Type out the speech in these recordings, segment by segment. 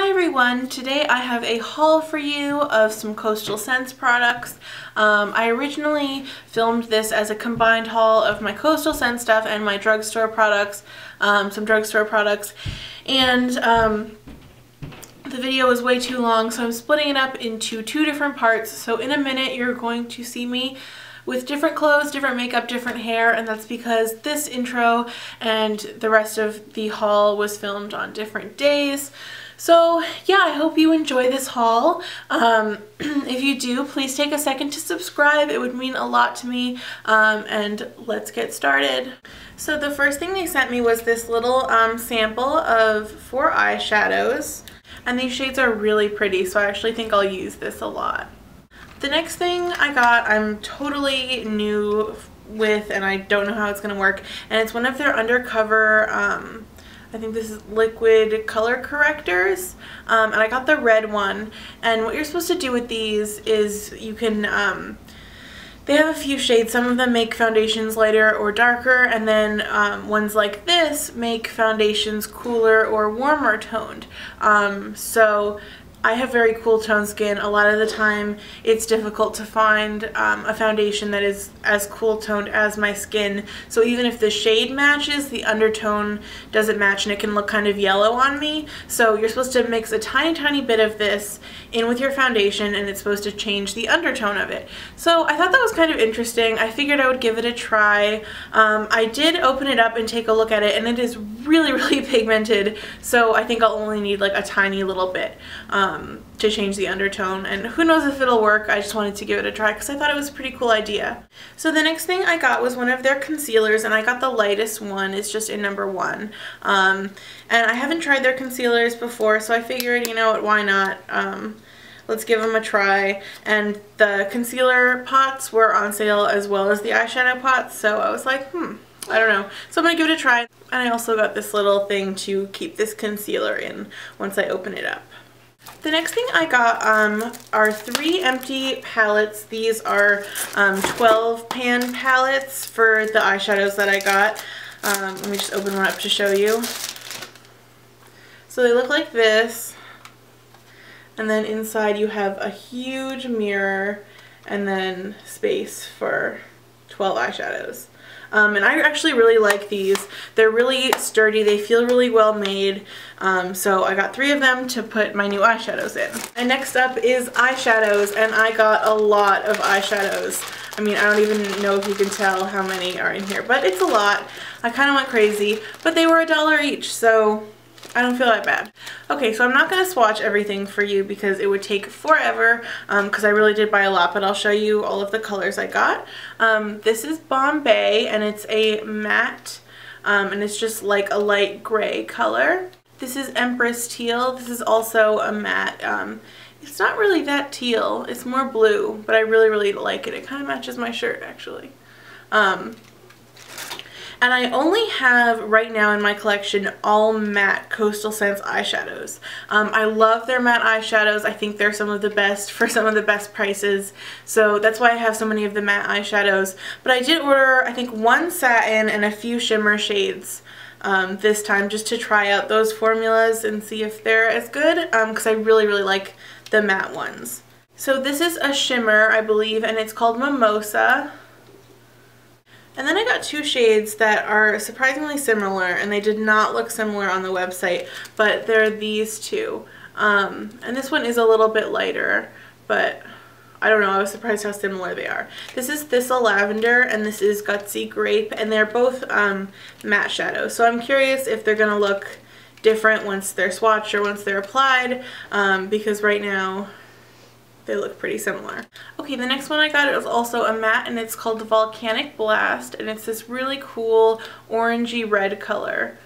Hi everyone, today I have a haul for you of some Coastal Scents products. I originally filmed this as a combined haul of my Coastal Scent stuff and my drugstore products, and the video was way too long, so I'm splitting it up into two different parts. So in a minute you're going to see me with different clothes, different makeup, different hair, and that's because this intro and the rest of the haul was filmed on different days. So yeah, I hope you enjoy this haul. If you do, please take a second to subscribe. It would mean a lot to me, and let's get started. So the first thing they sent me was this little sample of 4 eyeshadows, and these shades are really pretty, so I actually think I'll use this a lot. The next thing I got, I'm totally new with, and I don't know how it's going to work, and it's one of their undercover, I think this is liquid color correctors, and I got the red one. And what you're supposed to do with these is you can, they have a few shades. Some of them make foundations lighter or darker, and then ones like this make foundations cooler or warmer toned. So I have very cool toned skin. A lot of the time it's difficult to find a foundation that is as cool toned as my skin, so even if the shade matches, the undertone doesn't match and it can look kind of yellow on me. So you're supposed to mix a tiny bit of this in with your foundation, and it's supposed to change the undertone of it. So I thought that was kind of interesting. I figured I would give it a try. I did open it up and take a look at it, and it is really pigmented, so I think I'll only need like a tiny little bit to change the undertone, and who knows if it'll work. I just wanted to give it a try because I thought it was a pretty cool idea. So the next thing I got was one of their concealers, and I got the lightest one. It's just in number 1, and I haven't tried their concealers before, so I figured, you know what, why not? Let's give them a try. And the concealer pots were on sale as well as the eyeshadow pots, so I was like, I don't know. So I'm gonna give it a try. And I also got this little thing to keep this concealer in once I open it up. The next thing I got are 3 empty palettes. These are 12 pan palettes for the eyeshadows that I got. Let me just open one up to show you. So they look like this, and then inside you have a huge mirror and then space for 12 eyeshadows. And I actually really like these. They're really sturdy, they feel really well made, so I got 3 of them to put my new eyeshadows in. And next up is eyeshadows, and I got a lot of eyeshadows. I mean, I don't even know if you can tell how many are in here, but it's a lot. I kind of went crazy, but they were $1 each, so I don't feel that bad. Okay, so I'm not going to swatch everything for you because it would take forever, because I really did buy a lot, but I'll show you all of the colors I got. This is Bombay, and it's a matte, and it's just like a light gray color. This is Empress Teal. This is also a matte. It's not really that teal, it's more blue, but I really like it. It kind of matches my shirt, actually. And I only have, right now in my collection, all matte Coastal Scents eyeshadows. I love their matte eyeshadows. I think they're some of the best for some of the best prices. So that's why I have so many of the matte eyeshadows. But I did order, I think, 1 satin and a few shimmer shades this time, just to try out those formulas and see if they're as good, because I really like the matte ones. So this is a shimmer, I believe, and it's called Mimosa. And then I got 2 shades that are surprisingly similar, and they did not look similar on the website, but they're these 2. And this one is a little bit lighter, but I don't know, I was surprised how similar they are. This is Thistle Lavender, and this is Gutsy Grape, and they're both matte shadows. So I'm curious if they're going to look different once they're swatched or once they're applied, because right now they look pretty similar. Okay, the next one I got is also a matte, and it's called Volcanic Blast, and it's this really cool orangey red color.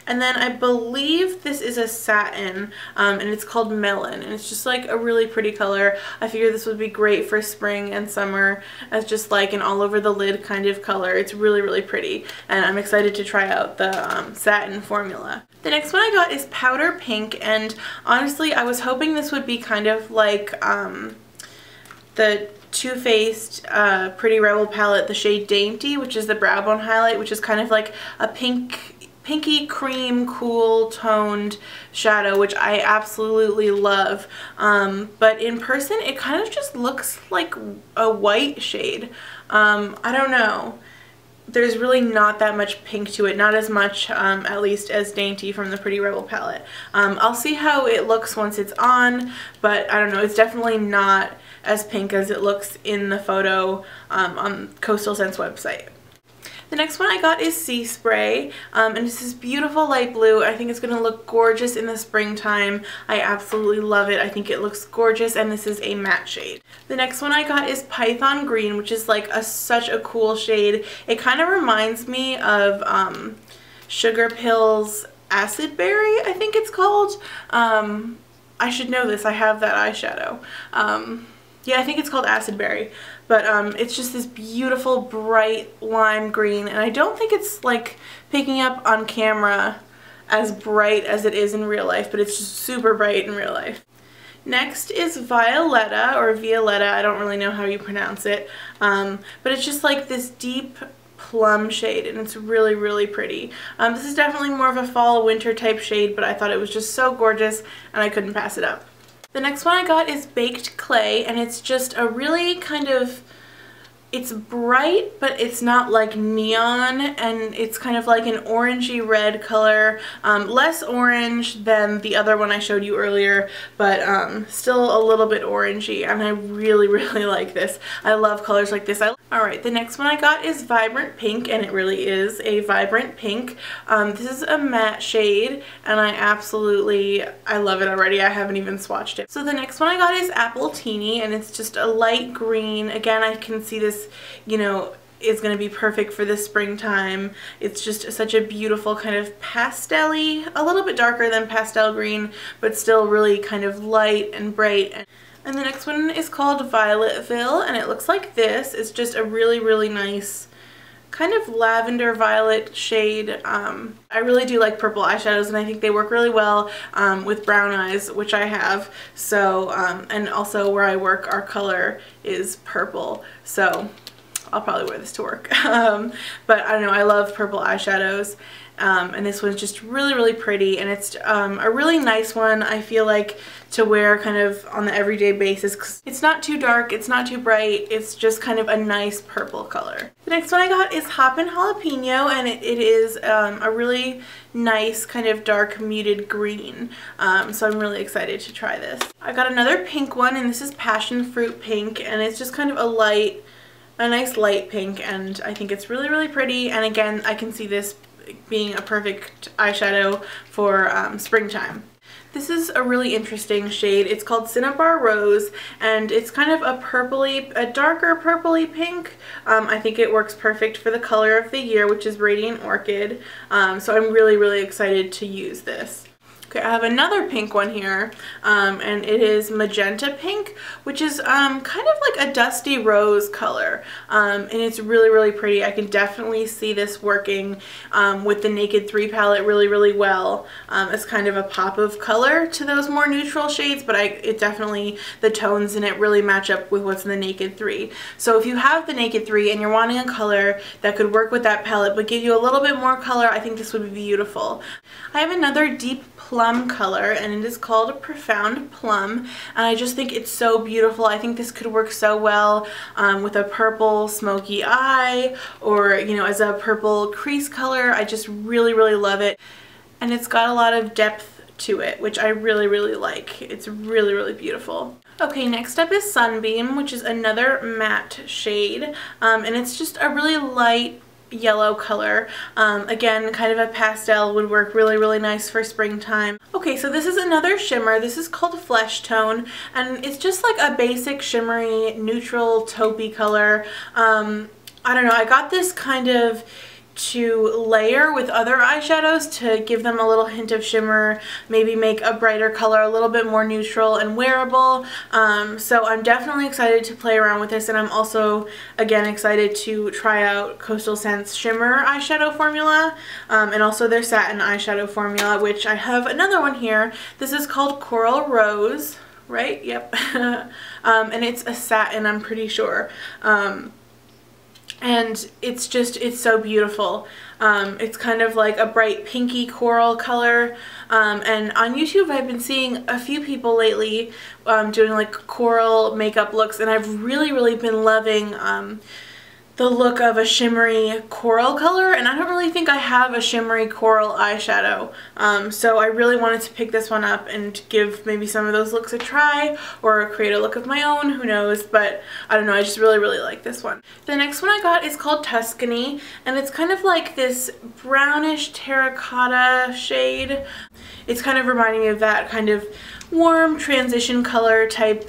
And then I believe this is a satin, and it's called Melon, and it's just like a really pretty color. I figured this would be great for spring and summer as just like an all over the lid kind of color. It's really pretty, and I'm excited to try out the satin formula. The next one I got is Powder Pink, and honestly I was hoping this would be kind of like the Too Faced Pretty Rebel palette, the shade Dainty, which is the brow bone highlight, which is kind of like a pink pinky cream cool toned shadow, which I absolutely love, but in person it kind of just looks like a white shade. I don't know. There's really not that much pink to it, not as much at least as Dainty from the Pretty Rebel palette. I'll see how it looks once it's on, but I don't know, it's definitely not as pink as it looks in the photo on Coastal Scents website. The next one I got is Sea Spray, and it's this beautiful light blue. I think it's going to look gorgeous in the springtime. I absolutely love it. I think it looks gorgeous, and this is a matte shade. The next one I got is Python Green, which is like such a cool shade. It kind of reminds me of Sugar Pill's Acid Berry, I think it's called. I should know this. I have that eyeshadow. Yeah, I think it's called Acid Berry. But it's just this beautiful bright lime green, and I don't think it's like picking up on camera as bright as it is in real life, but it's just super bright in real life. Next is Violetta, or Violetta, I don't really know how you pronounce it, but it's just like this deep plum shade, and it's really, really pretty. This is definitely more of a fall winter type shade, but I thought it was just so gorgeous and I couldn't pass it up. The next one I got is Baked Clay, and it's just a really kind of, it's bright, but it's not like neon, and it's kind of like an orangey red color. Less orange than the other one I showed you earlier, but still a little bit orangey, and I really, really like this. I love colors like this. Alright, the next one I got is Vibrant Pink, and it really is a vibrant pink. This is a matte shade, and I love it already. I haven't even swatched it. So the next one I got is Apple Teeny, and it's just a light green. Again, I can see this, you know, is going to be perfect for the springtime. It's just such a beautiful kind of pastel-y, a little bit darker than pastel green, but still really kind of light and bright. And the next one is called Violetville, and it looks like this. It's just a really, really nice kind of lavender violet shade. I really do like purple eyeshadows, and I think they work really well with brown eyes, which I have. So, and also where I work, our color is purple. So I'll probably wear this to work. But I don't know, I love purple eyeshadows. And this one's just really, really pretty, and it's a really nice one, I feel like, to wear kind of on the everyday basis, 'cause it's not too dark, it's not too bright, it's just kind of a nice purple color. The next one I got is Hoppin' Jalapeno, and it is a really nice kind of dark muted green, so I'm really excited to try this. I got another pink one, and this is Passion Fruit Pink, and it's just kind of a nice light pink, and I think it's really, really pretty, and again, I can see this being a perfect eyeshadow for springtime. This is a really interesting shade. It's called Cinnabar Rose, and it's kind of a darker purpley pink. I think it works perfect for the color of the year, which is Radiant Orchid, so I'm really, really excited to use this. Okay, I have another pink one here, and it is Magenta Pink, which is kind of like a dusty rose color, and it's really, really pretty. I can definitely see this working with the Naked 3 palette really, really well. It's kind of a pop of color to those more neutral shades, but it definitely, the tones in it really match up with what's in the Naked 3. So if you have the Naked 3 and you're wanting a color that could work with that palette but give you a little bit more color, I think this would be beautiful. I have another deep plum color, and it is called Profound Plum, and I just think it's so beautiful. I think this could work so well with a purple smoky eye, or, you know, as a purple crease color. I just really, really love it, and it's got a lot of depth to it, which I really, really like. It's really, really beautiful. Okay, next up is Sunbeam, which is another matte shade, and it's just a really light yellow color. Again, kind of a pastel, would work really, really nice for springtime. Okay, so this is another shimmer. This is called Flesh Tone, and it's just like a basic shimmery neutral taupey color. I don't know, I got this kind of to layer with other eyeshadows to give them a little hint of shimmer, maybe make a brighter color a little bit more neutral and wearable. So I'm definitely excited to play around with this, and I'm also, again, excited to try out Coastal Scents Shimmer eyeshadow formula, and also their satin eyeshadow formula, which I have another one here. This is called Coral Rose, right? Yep. And it's a satin, I'm pretty sure. and it's so beautiful. It's kind of like a bright pinky coral color, and on YouTube I've been seeing a few people lately doing like coral makeup looks, and I've really been loving the look of a shimmery coral color, and I don't really think I have a shimmery coral eyeshadow, so I really wanted to pick this one up and give maybe some of those looks a try, or create a look of my own, who knows, but I don't know, I just really like this one. The next one I got is called Tuscany, and it's kind of like this brownish terracotta shade. It's kind of reminding me of that kind of warm transition color type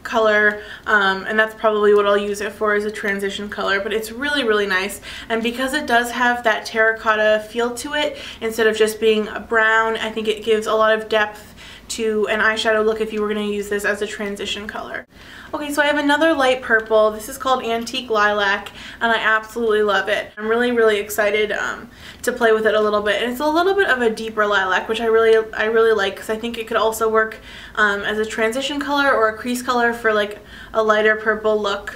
color, and that's probably what I'll use it for, as a transition color, but it's really nice, and because it does have that terracotta feel to it instead of just being a brown, I think it gives a lot of depth to an eyeshadow look if you were going to use this as a transition color. Okay, so I have another light purple. This is called Antique Lilac, and I absolutely love it. I'm really excited to play with it a little bit, and it's a little bit of a deeper lilac, which I really like, because I think it could also work as a transition color or a crease color for like a lighter purple look,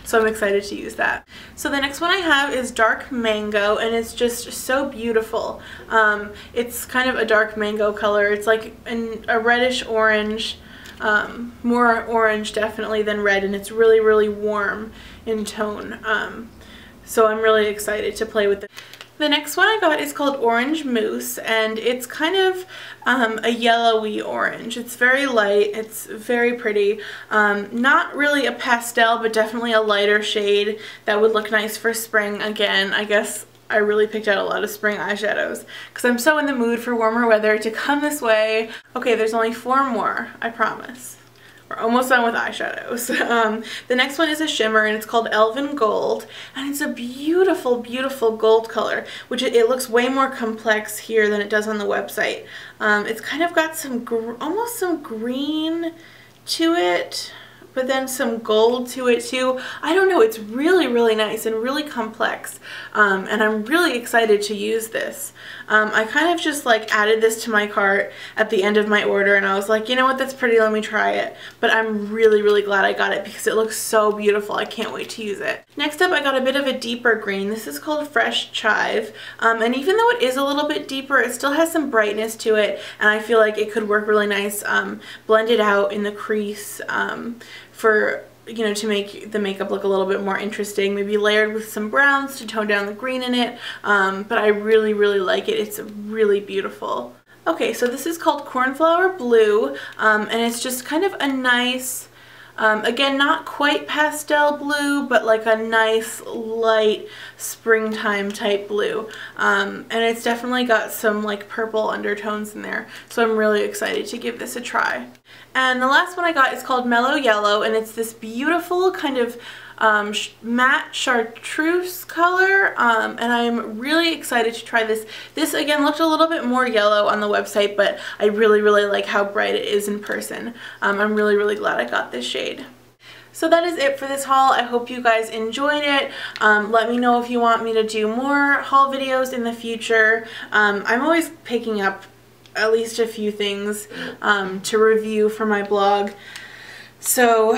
so I'm excited to use that. So the next one I have is Dark Mango, and it's just so beautiful. It's kind of a dark mango color. It's like a reddish orange, more orange definitely than red, and it's really warm in tone, so I'm really excited to play with it. The next one I got is called Orange Mousse, and it's kind of a yellowy orange. It's very light, it's very pretty, not really a pastel, but definitely a lighter shade that would look nice for spring. Again, I guess I really picked out a lot of spring eyeshadows because I'm so in the mood for warmer weather to come this way. Okay, there's only 4 more, I promise. We're almost done with eyeshadows. The next one is a shimmer, and it's called Elven Gold, and it's a beautiful gold color, which it looks way more complex here than it does on the website. It's kind of got some almost some green to it, but then some gold to it too. I don't know, it's really nice and really complex, and I'm really excited to use this. I kind of just like added this to my cart at the end of my order, and I was like, you know what, that's pretty, let me try it. But I'm really glad I got it because it looks so beautiful. I can't wait to use it. Next up, I got a bit of a deeper green. This is called Fresh Chive, and even though it is a little bit deeper, it still has some brightness to it, and I feel like it could work really nice blended out in the crease, for, you know, to make the makeup look a little bit more interesting, maybe layered with some browns to tone down the green in it, but I really like it. It's really beautiful. Okay, so this is called Cornflower Blue, and it's just kind of a nice, again, not quite pastel blue, but like a nice light springtime type blue, and it's definitely got some like purple undertones in there, so I'm really excited to give this a try. And the last one I got is called Mellow Yellow, and it's this beautiful kind of matte chartreuse color, and I'm really excited to try this. This again looked a little bit more yellow on the website, but I really like how bright it is in person. I'm really glad I got this shade. So that is it for this haul. I hope you guys enjoyed it. Let me know if you want me to do more haul videos in the future. I'm always picking up at least a few things to review for my blog, so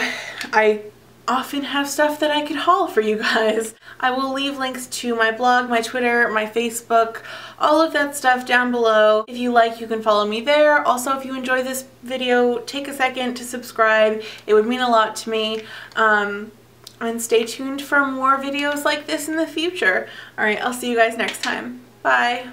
I often have stuff that I could haul for you guys. I will leave links to my blog, my Twitter, my Facebook, all of that stuff down below. If you like, you can follow me there. Also, if you enjoy this video, take a second to subscribe. It would mean a lot to me. And stay tuned for more videos like this in the future. Alright, I'll see you guys next time. Bye!